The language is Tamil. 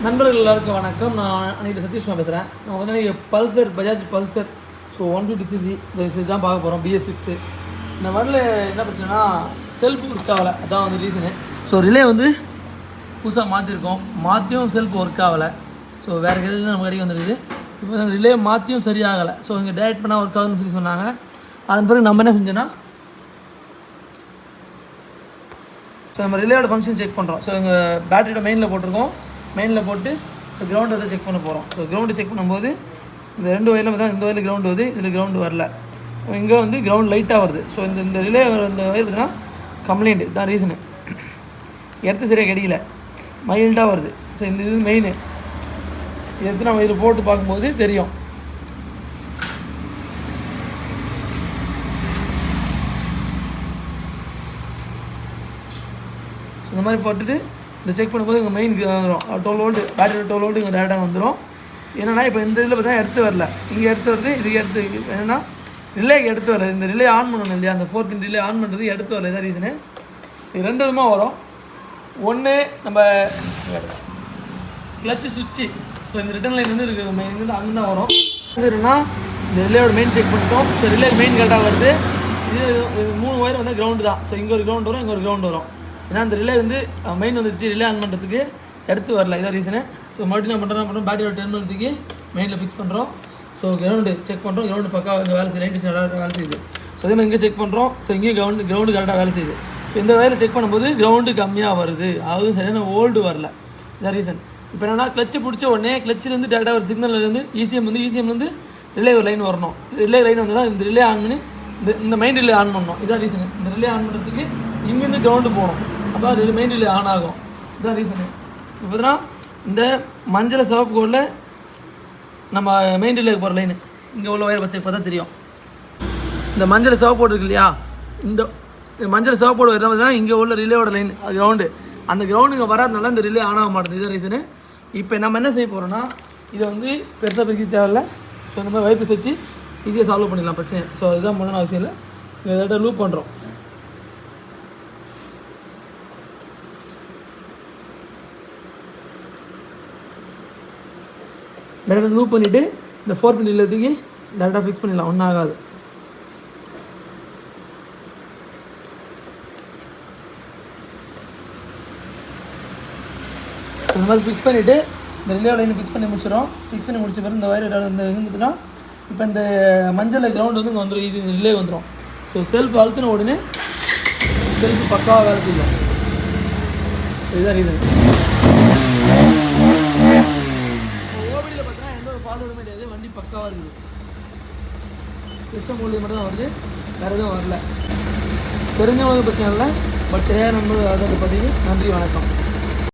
நண்பர்கள் எல்லாருக்கும் வணக்கம். நான் அன்றைக்கி சதீஷ்மா பேசுகிறேன். நான் வந்து பல்சர் பஜாஜ் பல்சர் 150cc இந்த தான் பார்க்க போகிறோம். BS6 இந்த வரல என்ன பிரச்சனைனா செல்ஃப் ஒர்க் ஆகலை, அதான் வந்து ரீசனு. ரிலே வந்து புதுசாக மாற்றிருக்கோம், மாற்றியும் செல்ஃப் ஒர்க் ஆகலை. வேறு எதுவும் நம்ம கடைக்கு வந்துருக்குது. இப்போ ரிலே மாற்றியும் சரியாகலை. இங்கே டேரக்ட் பண்ணால் ஒர்க் ஆகுதுன்னு சொல்லி சொன்னாங்க. அதன் பிறகு நம்ம என்ன செஞ்சோன்னா நம்ம ரிலேயோட ஃபங்க்ஷன் செக் பண்ணுறோம். எங்கள் பேட்டரியோட மெயினில் போட்டிருக்கோம். மெயினில் போட்டு கிரவுண்டு வந்து செக் பண்ண போகிறோம். கிரவுண்டு செக் பண்ணும்போது இந்த 2 வயரில் பார்த்தா இந்த வயரில் கிரவுண்டு வருது, இதில் கிரவுண்டு வரல. இங்கே வந்து கிரவுண்ட் லைட்டாக வருது. இந்த ரிலே இந்த வயர் பார்த்தீங்கன்னா கம்ப்ளைண்ட் தான் ரீசனு. எடுத்து சரியாக கிடைக்கல, மைல்டாக வருது. இந்த இது மெயின். எடுத்து நம்ம இதில் போட்டு பார்க்கும்போது தெரியும். இந்த மாதிரி போட்டுட்டு இந்த செக் பண்ணும்போது இங்கே மெயின் வந்துடும். 12 வோல்ட் பேட்டரி 12 வோல்ட் இங்கே டேரெக்டாக வந்துடும். என்னென்னா இப்போ இந்த இதில் பார்த்தா எடுத்து வரல, இங்கே எடுத்து வருது, இதுக்கு எடுத்து என்னென்னா ரிலேக்கு எடுத்து வரல. இந்த ரிலே ஆன் பண்ணணும் இல்லையா, அந்த 4 பின் ரிலே ஆன் பண்ணுறது எடுத்து வரல. இதான் ரீசனு. இது 2 விதமாக வரும். ஒன்று நம்ம கிளச்சு சுவிட்சு. இந்த ரிட்டன் லைன் வந்து இருக்குது, மெயின் வந்து அங்கே தான் வரும். என்னன்னா இந்த ரிலேயோட மெயின் செக் பண்ணிட்டோம். ரிலே மெயின் கரெக்டாக வருது. இது 3 ஒயர் வந்து கிரவுண்டு தான். இங்கே ஒரு கிரவுண்ட் வரும், இங்கே ஒரு கிரவுண்ட் வரும். ஏன்னா அந்த ரிலே வந்து மெயின் வந்துச்சு, ரிலே ஆன் பண்ணுறதுக்கு எடுத்து வரல. இதான் ரீசனு. மறுபடியும் நான் பண்ணுறோம் பேட்டரியோட டெர்மினல் தூக்கி மெயினில் ஃபிக்ஸ் பண்ணுறோம். கிரவுண்டு செக் பண்ணுறோம். கிரவுண்டு பக்கா இங்கே வேலை செய்யுது, லைன் கரெக்டாக வேலை செய்யுது. அதே மாதிரி இங்கே செக் பண்ணுறோம். இங்கேயும் கிரவுண்டு கரெக்டாக வேலை செய்யுது. இந்த வயரில் செக் பண்ணும்போது கிரவுண்டு கம்மியாக வருது, அதாவது சரியான ஓல்டு வரல. இதான் ரீசன். இப்போ என்னென்னா கிளச்சு பிடிச்ச உடனே கிளச்சிலேருந்து டேரெக்டாக ஒரு சிக்னல்லேருந்து இசிஎம்லேருந்து ரிலே ஒரு லைன் வரணும். ரிலே லைன் வந்து தான் இந்த ரிலே ஆன் பண்ணி இந்த மெயின் ரிலே ஆன் பண்ணணும். இதான் ரீசனு. இந்த ரிலே ஆன் பண்ணுறதுக்கு இங்கேருந்து கிரவுண்டு போகணும், அப்போ மெயின் ரிலே ஆன் ஆகும். இதுதான் ரீசனு. இப்போ பார்த்தீங்கன்னா இந்த மஞ்சள் சிவப்பு கோடில் நம்ம மெயின் ரிலேக்கு போகிற லைனு இங்கே உள்ள வயர் வச்சு பார்த்தா தெரியும். இந்த மஞ்சள் சிவப்பு போர்டு இருக்கு இல்லையா, இந்த மஞ்சள் சிவப்பு போர்டு வருது பார்த்தீங்கன்னா இங்கே உள்ள ரிலேயோட லைன் கிரவுண்டு. அந்த கிரவுண்டு இங்கே வராதனால இந்த ரிலே ஆன் ஆக மாட்டேங்குது. இதுதான் ரீசனு. இப்போ நம்ம என்ன செய்ய போகிறோம்னா இதை வந்து பெருசாக பெருக்கி தேவையில்லை. இந்த மாதிரி வைப்பஸ் வச்சு ஈஸியாக சால்வ் பண்ணிடலாம் பிரச்சனை. இதுதான் பண்ணணும் அவசியம் இல்லை. இதை டேரெக்டாக லூப் பண்ணுறோம். டேரெக்டாக லூப் பண்ணிவிட்டு இந்த 4 பின் இல்லத்துக்கு டேரெக்டாக ஃபிக்ஸ் பண்ணிடலாம், ஒன்றும் ஆகாது. இந்த மாதிரி ஃபிக்ஸ் பண்ணிவிட்டு இந்த ரிலே லைன் ஃபிக்ஸ் பண்ணி முடிச்சிடும். ஃபிக்ஸ் பண்ணி முடிச்ச பிறகு இந்த வயர் இந்த இருந்துட்டுனா இப்போ இந்த மஞ்சள் கிரவுண்ட் வந்து இங்கே வந்துடும், இது ரிலே வந்துடும். செல்ஃப் அழுத்தின உடனே செல்ஃப் பக்காவாக வேலை செய்யும். இதுதான் ரீசன். ஓபிடியில் பார்த்தீங்கன்னா எந்த ஒரு ஃபால்ட்டும் கிடையாது, வண்டி பக்காவாக இருக்குது. சிஸ்டம் மூலியம் மட்டும் தான் வருது, வேறு எதுவும் வரல. தெரிஞ்சவங்களுக்கு பிரச்சனை இல்லை, பட் தெரியாத நண்பர்கள் அதை பற்றி நன்றி, வணக்கம்.